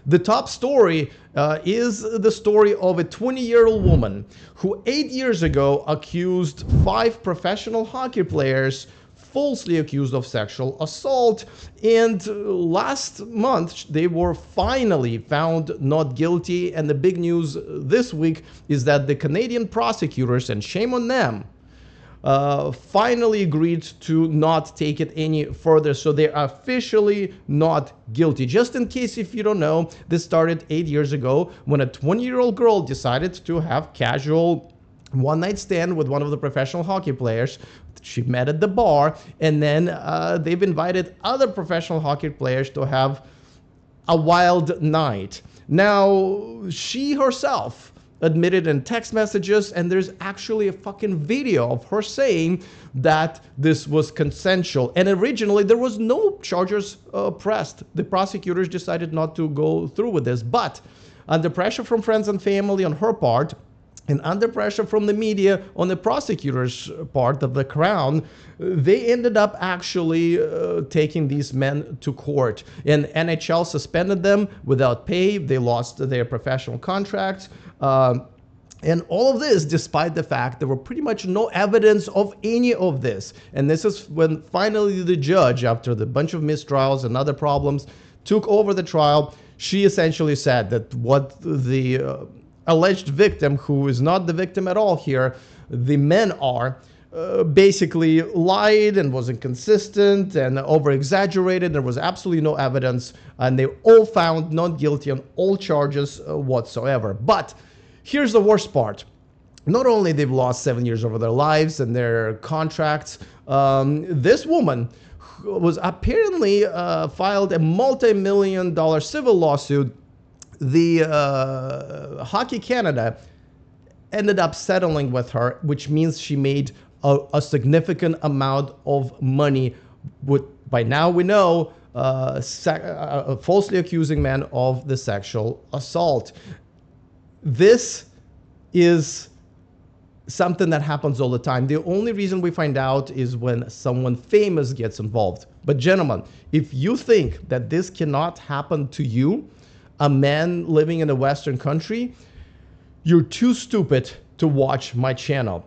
The top story is the story of a 20-year-old woman who 8 years ago accused 5 professional hockey players, falsely accused of sexual assault, and last month they were finally found not guilty. And the big news this week is that the Canadian prosecutors, and shame on them, finally agreed to not take it any further. So they're officially not guilty. Just in case if you don't know, this started 8 years ago when a 20-year-old girl decided to have casual one-night stand with one of the professional hockey players. She met at the bar, and then they've invited other professional hockey players to have a wild night. Now, she herself admitted in text messages, and there's actually a fucking video of her saying that this was consensual. And originally there was no charges pressed. The prosecutors decided not to go through with this, but under pressure from friends and family on her part, and under pressure from the media on the prosecutor's part of the Crown, they ended up actually taking these men to court. And NHL suspended them without pay. They lost their professional contracts. And all of this, despite the fact there were pretty much no evidence of any of this. And this is when finally the judge, after the bunch of mistrials and other problems, took over the trial. She essentially said that what the alleged victim, who is not the victim at all here, the men are, basically lied and was inconsistent and over-exaggerated. There was absolutely no evidence, and they all found not guilty on all charges whatsoever. But here's the worst part. Not only they've lost 7 years over their lives and their contracts, this woman was apparently filed a multi-million-dollar civil lawsuit. The Hockey Canada ended up settling with her, which means she made a significant amount of money. By now we know falsely accusing men of the sexual assault. This is something that happens all the time. The only reason we find out is when someone famous gets involved. But gentlemen, if you think that this cannot happen to you, a man living in a Western country, you're too stupid to watch my channel.